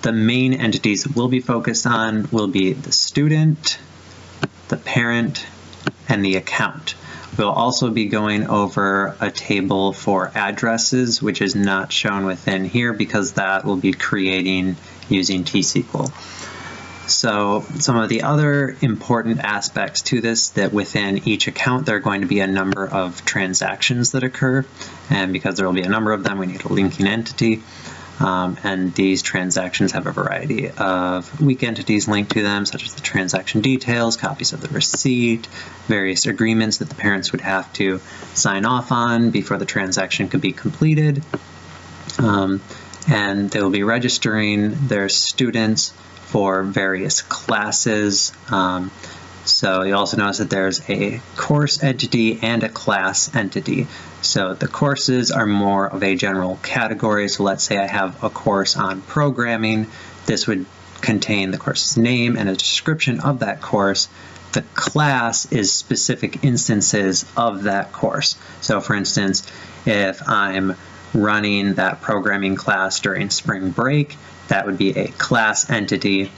the main entities we'll be focused on will be the student, the parent, and the account. We'll also be going over a table for addresses, which is not shown within here because that will be creating using T-SQL. So some of the other important aspects to this, that within each account there are going to be a number of transactions that occur, and because there will be a number of them, we need a linking entity. And these transactions have a variety of weak entities linked to them, such as the transaction details, copies of the receipt, various agreements that the parents would have to sign off on before the transaction could be completed. And they will be registering their students for various classes. So you also notice that there's a course entity and a class entity. So the courses are more of a general category. So let's say I have a course on programming. This would contain the course's name and a description of that course. The class is specific instances of that course. So for instance, if I'm running that programming class during spring break, that would be a class entity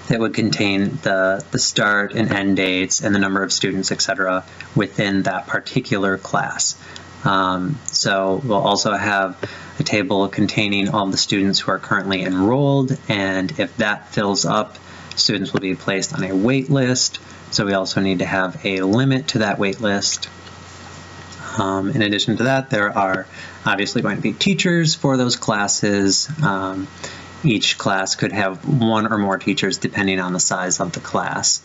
that would contain the start and end dates and the number of students, etc., within that particular class. So we'll also have a table containing all the students who are currently enrolled, and if that fills up, students will be placed on a wait list. So we also need to have a limit to that wait list. In addition to that, there are obviously going to be teachers for those classes. Each class could have one or more teachers depending on the size of the class.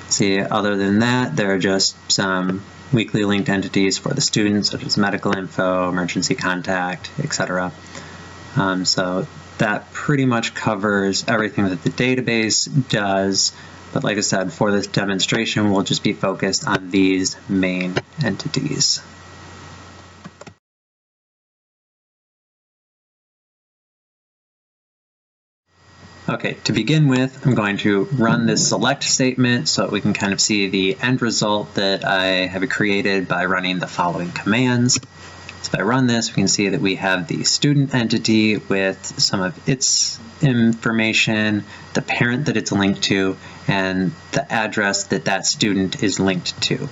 See, other than that, there are just some weakly linked entities for the students, such as medical info, emergency contact, etc. So that pretty much covers everything that the database does. But like I said, for this demonstration, we'll just be focused on these main entities. Okay, to begin with, I'm going to run this select statement so that we can kind of see the end result that I have created by running the following commands. So if I run this, we can see that we have the student entity with some of its information, the parent that it's linked to, and the address that that student is linked to.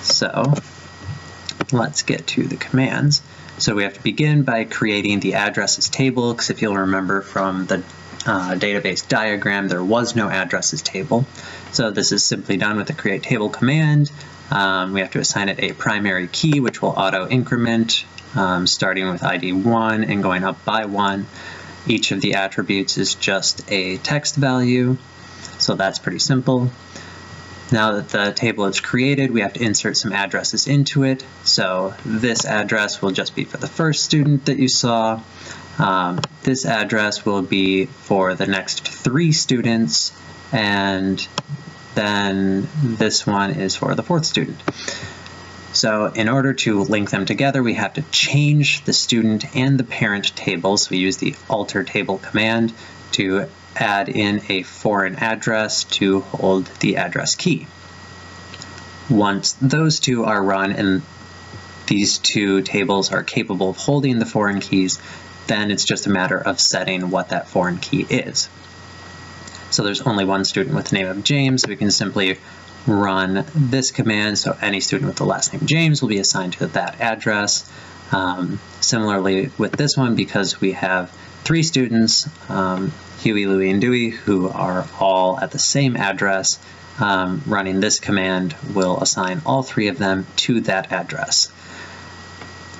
So let's get to the commands. So we have to begin by creating the addresses table, because if you'll remember from the database diagram, there was no addresses table. So this is simply done with the create table command. We have to assign it a primary key, which will auto increment, starting with ID 1 and going up by 1. Each of the attributes is just a text value, so that's pretty simple. Now that the table is created, we have to insert some addresses into it. So this address will just be for the first student that you saw. This address will be for the next 3 students, and then this one is for the 4th student. So in order to link them together, we have to change the student and the parent tables. We use the alter table command to add in a foreign address to hold the address key. Once those two are run and these two tables are capable of holding the foreign keys, then it's just a matter of setting what that foreign key is. So there's only one student with the name of James, so we can simply run this command, so any student with the last name James will be assigned to that address. Similarly with this one, because we have 3 students, Huey, Louie, and Dewey, who are all at the same address, running this command will assign all 3 of them to that address.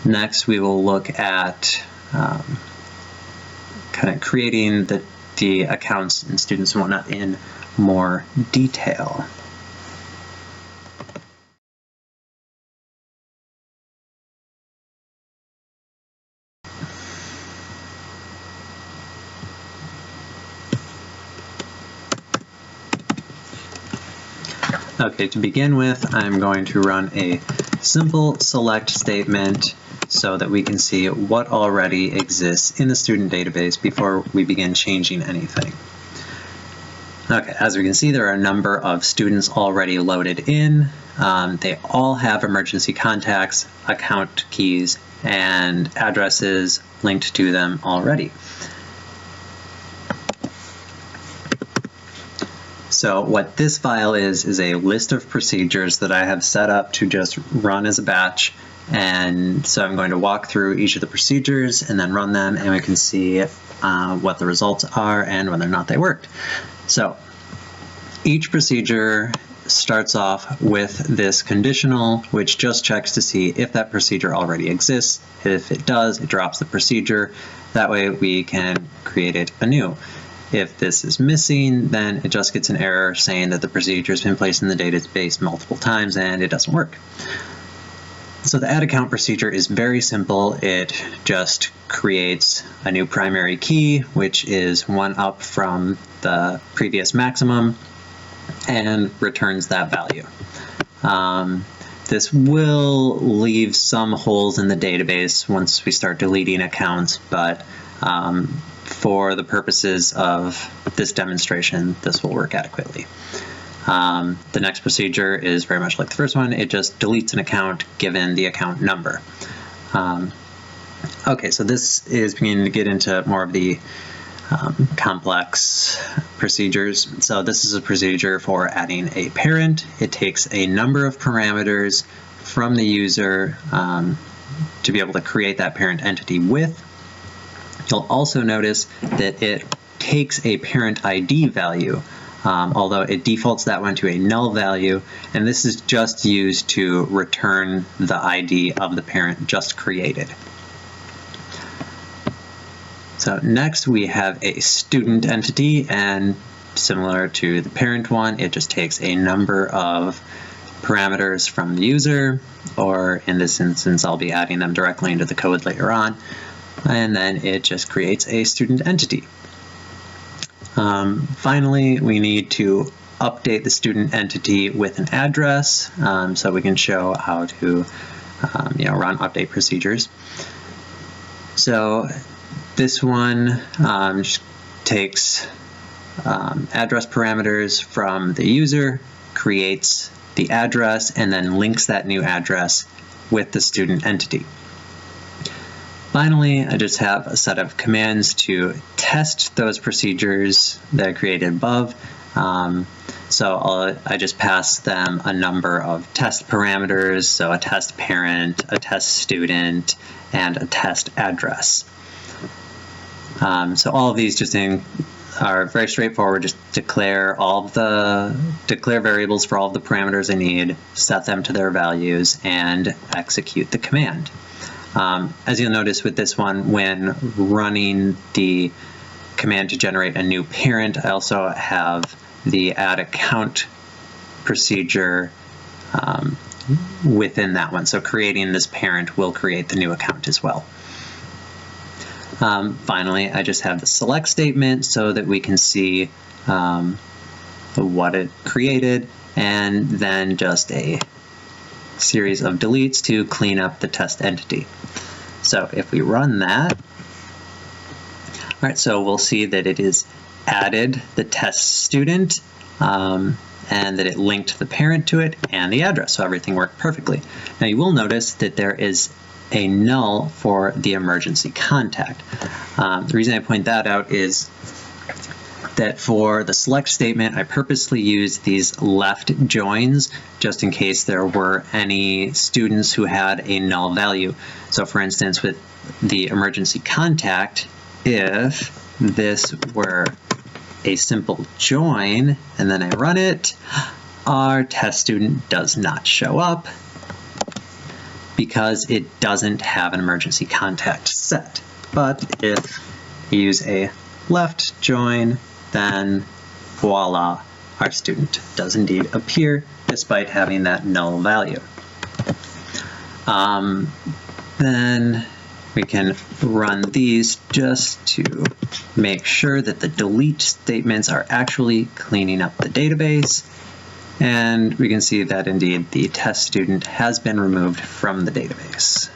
Next, we will look at kind of creating the accounts and students and whatnot in more detail. Okay, to begin with, I'm going to run a simple select statement so that we can see what already exists in the student database before we begin changing anything. Okay, as we can see, there are a number of students already loaded in. They all have emergency contacts, account keys, and addresses linked to them already. So what this file is a list of procedures that I have set up to just run as a batch. And so I'm going to walk through each of the procedures and then run them, and we can see what the results are and whether or not they worked. So each procedure starts off with this conditional, which just checks to see if that procedure already exists. If it does, it drops the procedure. That way we can create it anew. If this is missing, then it just gets an error saying that the procedure has been placed in the database multiple times and it doesn't work. So the add account procedure is very simple. It just creates a new primary key, which is one up from the previous maximum, and returns that value. This will leave some holes in the database once we start deleting accounts, but for the purposes of this demonstration, this will work adequately. The next procedure is very much like the first one. It just deletes an account given the account number. Okay, so this is beginning to get into more of the complex procedures. So this is a procedure for adding a parent. It takes a number of parameters from the user to be able to create that parent entity with. You'll also notice that it takes a parent ID value, although it defaults that one to a null value, and this is just used to return the ID of the parent just created. So next we have a student entity, and similar to the parent one, it just takes a number of parameters from the user, or in this instance I'll be adding them directly into the code later on, and then it just creates a student entity. Finally, we need to update the student entity with an address, so we can show how to run update procedures. So this one just takes address parameters from the user, creates the address, and then links that new address with the student entity. Finally, I just have a set of commands to test those procedures that I created above. So I just pass them a number of test parameters, so a test parent, a test student, and a test address. So all of these just are very straightforward. Just declare variables for all of the parameters I need, set them to their values, and execute the command. As you'll notice with this one, when running the command to generate a new parent, I also have the add account procedure within that one. So creating this parent will create the new account as well. Finally, I just have the select statement so that we can see what it created, and then just a series of deletes to clean up the test entity. So if we run that, all right, so we'll see that it is added the test student and that it linked the parent to it and the address, so everything worked perfectly. Now you will notice that there is a null for the emergency contact. The reason I point that out is that for the select statement, I purposely used these left joins just in case there were any students who had a null value. So for instance, with the emergency contact, if this were a simple join and then I run it, our test student does not show up because it doesn't have an emergency contact set. But if you use a left join, then voila, our student does indeed appear despite having that null value. Then we can run these just to make sure that the delete statements are actually cleaning up the database. And we can see that indeed the test student has been removed from the database.